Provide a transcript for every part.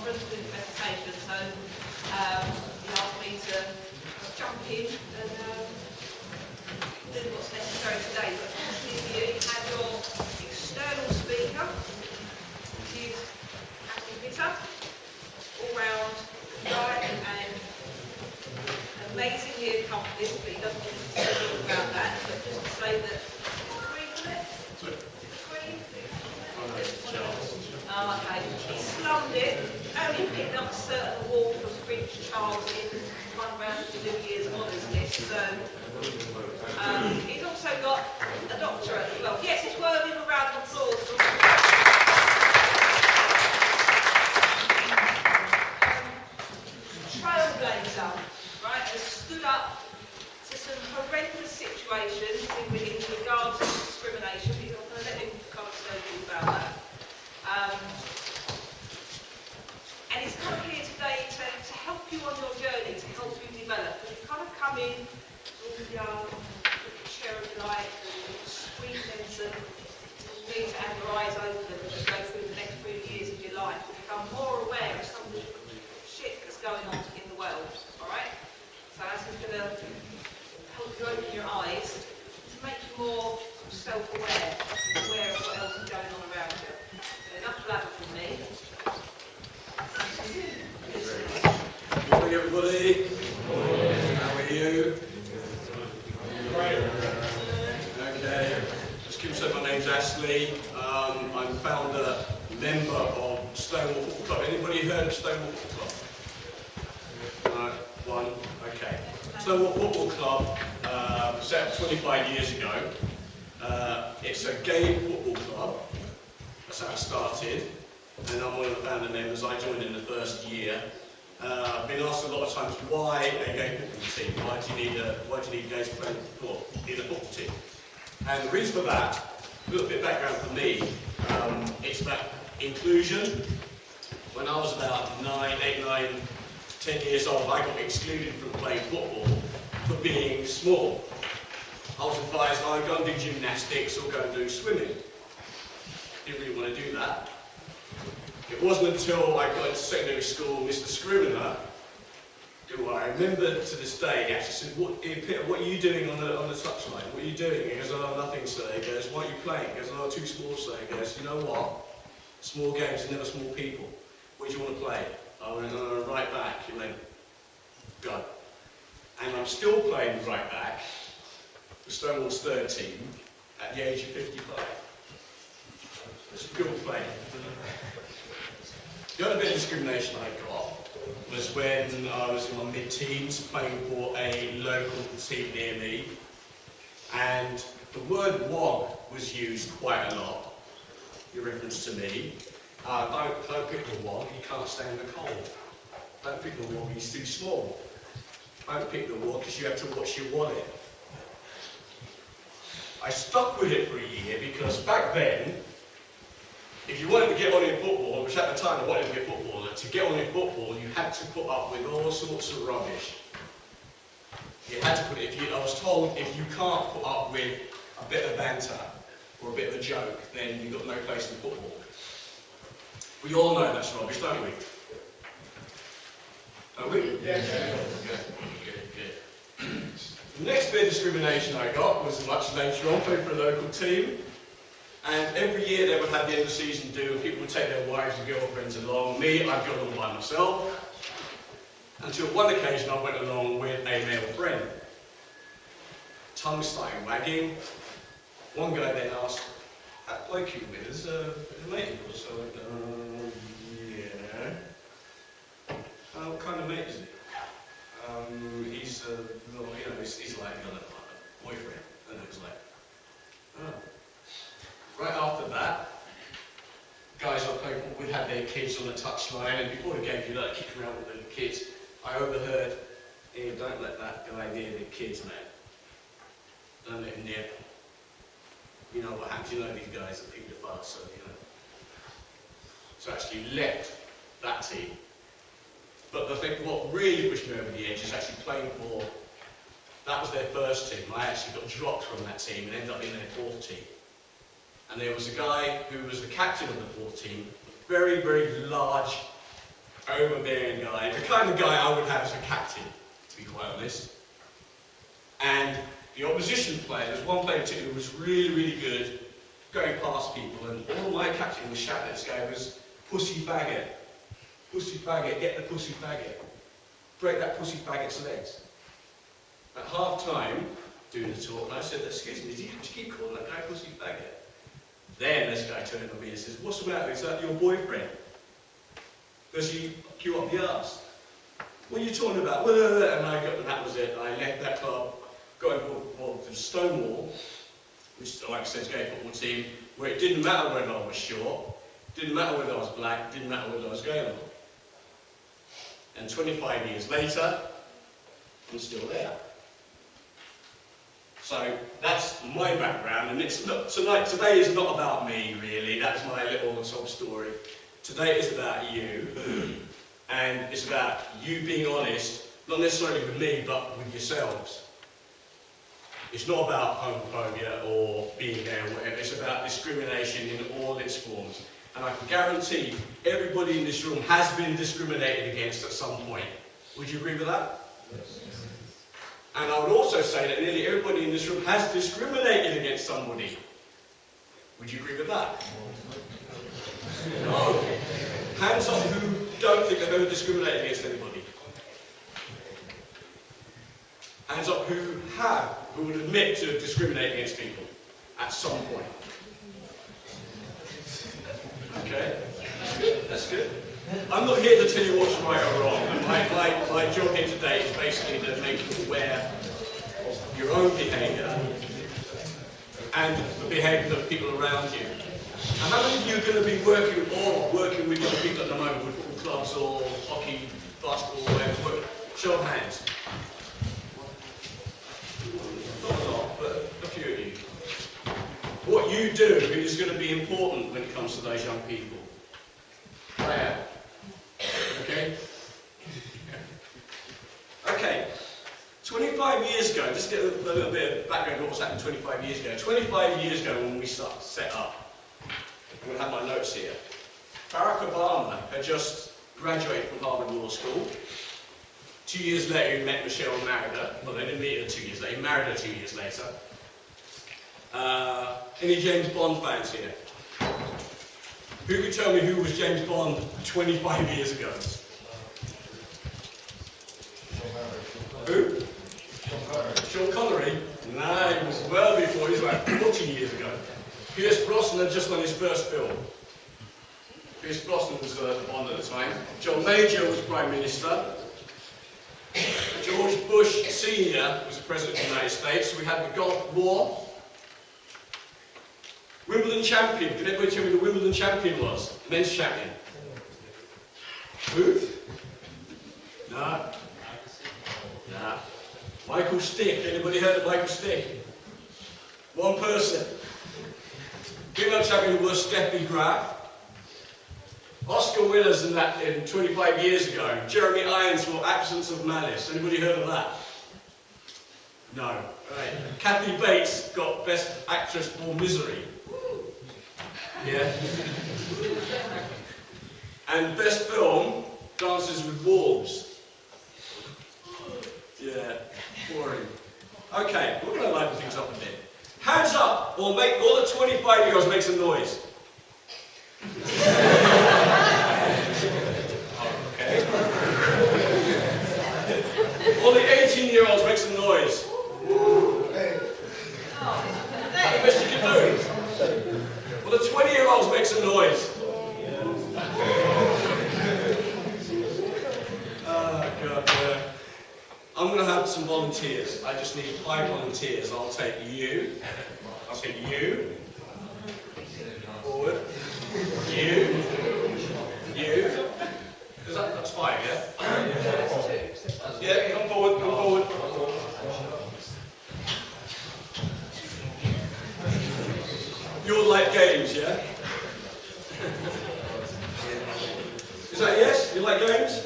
conference with the presentation, so he asked me to jump in and do what's necessary today. But obviously you have your external speaker, which is Aslie all-round guy and amazingly accomplished, but he doesn't want to say all about that, but just to say that okay. He slummed it, only picked up a certain award from Prince Charles in one round of the New Year's Honours list, so he's also got a doctorate as well. Yes, it's worthy of a round of applause. Trailblazer, right, has stood up to some horrendous situations in regards to discrimination. We're not going to let him come and tell you about that. And he's come here today to help you on your journey, to help you develop. And you've kind of come in all young, with a chair of light, and screen them and need to have your eyes open and just go through the next few years of your life and become more aware of some of the shit that's going on in the world. Alright? So that's going to help you open your eyes to make you more self-aware, aware of what else is going on around you. So enough blabber from me. Good morning, everybody. How are you? Okay. As Kim said, my name's Aslie. I'm founder, member of Stonewall Football Club. Anybody heard of Stonewall Football Club? No? One? Okay. Stonewall Football Club was set up 25 years ago. It's a gay football club. That's how it started. And I'm one of the founder members. I joined in the first year. I've been asked a lot of times, why a gay football team? Why do you need gays playing football in a football team? And the reason for that, a little bit of background for me, it's about inclusion. When I was about 8, 9, 10 years old, I got excluded from playing football for being small. I was advised I'd go and do gymnastics or go and do swimming. Didn't really want to do that. It wasn't until I got into secondary school, Mr. Scrivener, who I remember to this day, he actually said, Peter, what are you doing on the touchline? What are you doing? He goes, oh, nothing, sir. He goes, why are you playing? He goes, oh, too small, sir. He goes, you know what? Small games are never small people. What do you want to play? I went, right back. He went, go. And I'm still playing right back for Stonewall's third team at the age of 55. Still playing. The other bit of discrimination I got was when I was in my mid-teens playing for a local team near me, and the word wog was used quite a lot in reference to me. Don't pick the wog, he can't stand the cold. Don't pick the wog, he's too small. Don't pick the wog because you have to watch your wallet. I stuck with it for a year because back then, if you wanted to get on in football, which at the time I wanted to be a footballer, to get on in football you had to put up with all sorts of rubbish. You had to put it, I was told if you can't put up with a bit of banter or a bit of a joke, then you've got no place in football. We all know that's rubbish, don't we? Don't we? Yeah. Good. The next bit of discrimination I got was much later on, playing for a local team. And every year they would have the end of season do, and people would take their wives and girlfriends along. Me, I'd go along by myself. Until one occasion I went along with a male friend. Tongue started wagging. One guy then asked, that bloke you with is a mate of yours? So I went, yeah. What kind of mate is he? He's like a boyfriend. And it was like, oh. Right after that, guys I played with had their kids on the touchline, and before the game you like kick around with the kids. I overheard, hey, don't let that guy near the kids, man. Don't let him near them. You know what happens, you know these guys are paedophiles, so you know. So I actually left that team. But I think what really pushed me over the edge is actually playing for, that was their first team. I actually got dropped from that team and ended up in their fourth team. And there was a guy who was the captain of the fourth team, very, very large overbearing guy, the kind of guy I would have as a captain, to be quite honest. And the opposition player, there's one player in particular who was really, really good going past people, and all my captain was shouting at this guy was, pussy faggot, get the pussy faggot, break that pussy faggot's legs. At half time, doing the talk, I said, excuse me, do you keep calling that guy pussy faggot? Then this guy turned on me and says, what's the matter, is that your boyfriend? Does he queue up the arse? What are you talking about? And that was it. I left that club, got involved in Stonewall, which, like I said, is a gay football team, where it didn't matter whether I was short, didn't matter whether I was black, didn't matter whether I was gay or not. And 25 years later, I'm still there. So that's my background, and it's not, today is not about me really, that's my little sob story. Today is about you, and it's about you being honest, not necessarily with me, but with yourselves. It's not about homophobia or being gay or whatever, it's about discrimination in all its forms. And I can guarantee everybody in this room has been discriminated against at some point. Would you agree with that? Yes. And I would also say that nearly everybody in this room has discriminated against somebody. Would you agree with that? No. Hands up who don't think they've ever discriminated against anybody. Hands up who have, who would admit to discriminating against people at some point. Okay, that's good, that's good. I'm not here to tell you what's right or wrong. My job here today is basically to make you aware of your own behaviour and the behaviour of people around you. And how many of you are going to be working with young people at the moment, with football clubs or hockey, basketball, whatever? Show of hands. Not a lot, but a few of you. What you do is going to be important when it comes to those young people. Prayer. Okay? Okay. 25 years ago, just get a little bit of background of what was happening 25 years ago. 25 years ago when we set up, I'm going to have my notes here. Barack Obama had just graduated from Harvard Law School. 2 years later he met Michelle and married her. Well, they didn't meet her 2 years later, he married her 2 years later. Any James Bond fans here? Who could tell me who was James Bond 25 years ago? Who? Sean Connery? No, he was well before, he was like 40 years ago. Pierce Brosnan had just won his first film. Pierce Brosnan was the Bond at the time. John Major was Prime Minister. George Bush Sr. was the President of the United States. We had the Gulf War. Wimbledon champion. Can anybody tell me who the Wimbledon champion was? The men's champion. Who? Nah. Nah. Michael Stick. Anybody heard of Michael Stick? One person. Female champion was Steffi Graf. Oscar winners in 25 years ago. Jeremy Irons for Absence of Malice. Anybody heard of that? No. Right. Kathy Bates got Best Actress for Misery. Yeah. And Best Film, Dances with Wolves. Yeah. Boring. Okay, we're going to liven things up a bit. Hands up, or make all the 25-year-olds make some noise. Okay. All the 18-year-olds make some noise. The best you can do. Well, the 20-year-olds make some noise. Oh, God, I'm going to have some volunteers. I just need 5 volunteers. I'll take you. I'll take you. Forward. You. You. That's 5, yeah? Yeah, come forward, come forward. You'll like games, yeah? Is that yes? You like games?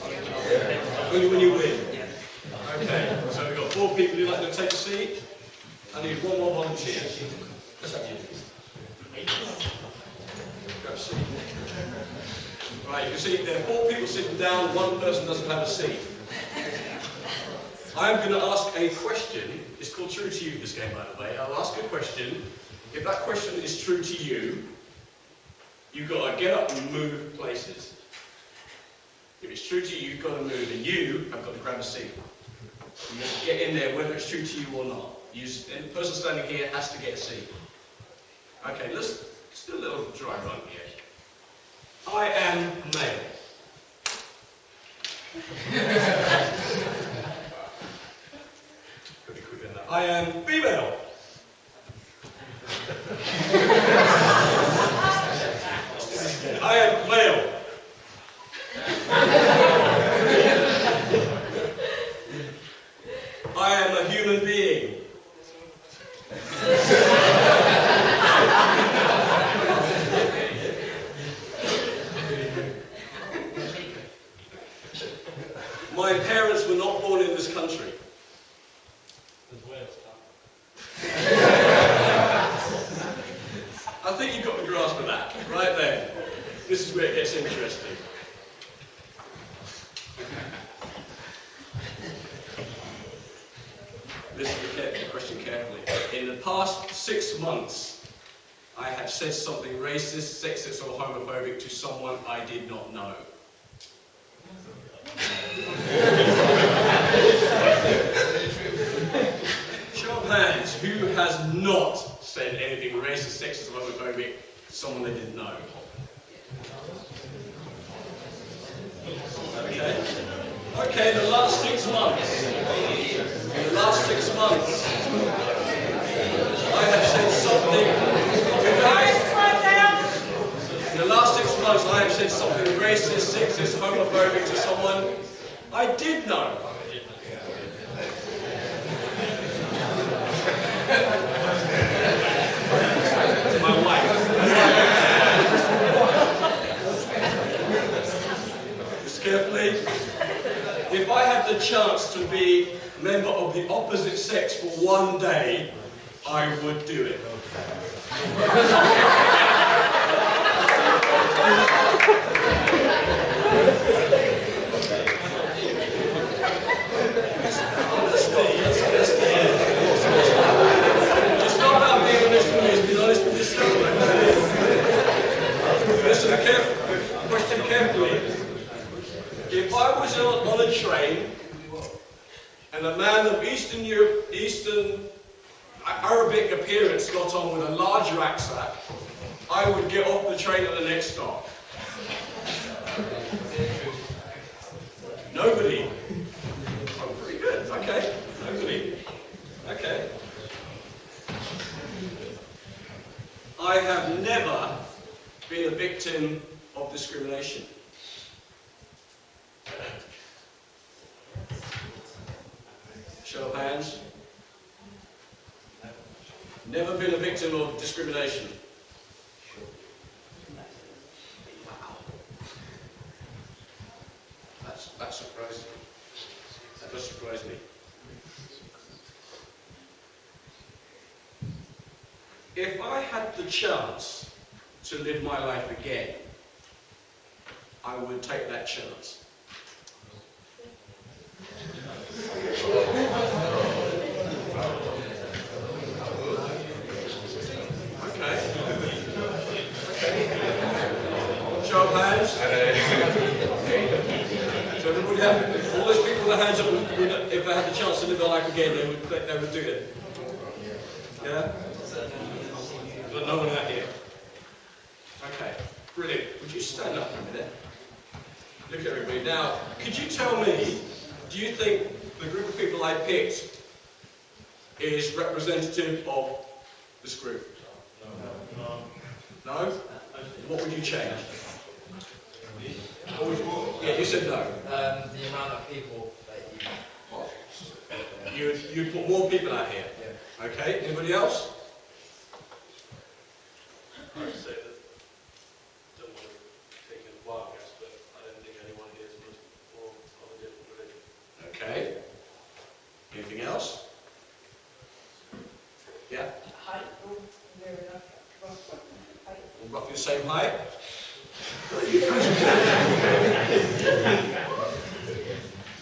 Only when you win. Okay, so we've got 4 people who'd like to take a seat. I need 1 more volunteer. What's that you? Grab a seat. Right. Right, you can see there are 4 people sitting down, 1 person doesn't have a seat. I'm going to ask a question. It's called True to You, this game, by the way. I'll ask a question. If that question is true to you, you've got to get up and move places. If it's true to you, you've got to move, and you have got to grab a seat. You have to get in there, whether it's true to you or not. And the person standing here has to get a seat. Okay, let's do a little dry run here. I am male. Pretty quick enough. I am female. I am male. I am a human being. My parents were not born in this country. I think you've got the grasp of that, right there. This is where it gets interesting. Listen to the question carefully. In the past 6 months, I have said something racist, sexist, or homophobic to someone I did not know. Show of hands, who has not said anything racist, sexist, or homophobic to someone they didn't know? Okay. Okay, the last 6 months. In the last 6 months, I have said something. In the last 6 months, I have said something racist, sexist, homophobic to someone I did know. My wife. Just carefully. If I had the chance to be a member of the opposite sex for 1 day, I would do it. It's not about being honest with me, it's being honest with yourself. Listen question carefully. If I was on a train and a man of Eastern Arabic appearance got on with a large rucksack, I would get off the train at the next stop. Nobody. Oh, pretty good. Okay. Nobody. Okay. I have never been a victim of discrimination. Show of hands. Never been a victim of discrimination. Wow. That surprised me. That does surprise me. If I had the chance to live my life again, I would take that chance. Okay. Show of hands. So everybody have, all those people with their hands up, if they had the chance to live their life again, they would do it. Yeah? There's no one out here. Okay, brilliant. Would you stand up for a minute? Look at everybody. Now, could you tell me, do you think the group of people I picked is representative of this group? No? No? What would you change? Yeah, you said no. The amount of people that you... What? You'd put more people out here? Yeah. Okay, anybody else? I'd say that, don't want to take a wild guess, but I don't think anyone here is Muslim or of a different religion. Okay. Anything else? Yeah? Height, Roughly the same height? Well, you guys are good.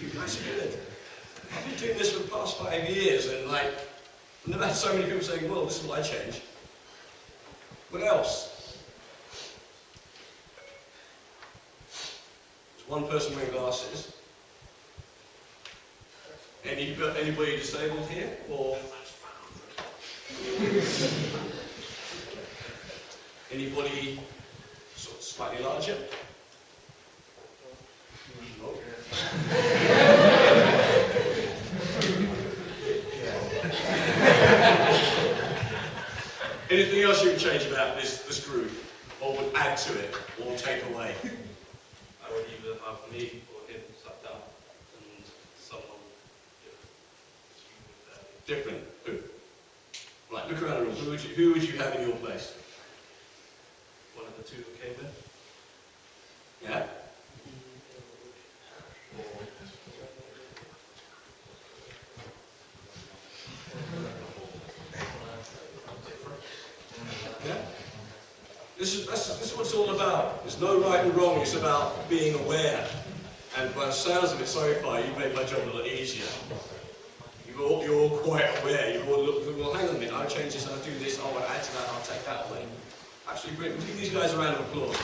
You guys are good. I've been doing this for the past 5 years, and like, I've never had so many people saying, well, this is what I changed. What else? There's one person wearing glasses. Anybody disabled here? Or anybody sort of slightly larger? No. Anything else you would change about this group, or would add to it, or take away? I would either have me or him sat down and someone Different. Who? Right, look around the room. Who would you have in your place? one of the two that came in. Yeah? Yeah? This is what it's all about. There's no right and wrong, it's about being aware. And by the sounds of it so far, you've made my job a lot easier. You're all quite aware. You've all looked, well, hang on a minute, I'll change this, I'll do this, I'll add to that, I'll take that away. Absolutely brilliant. Give these guys a round of applause.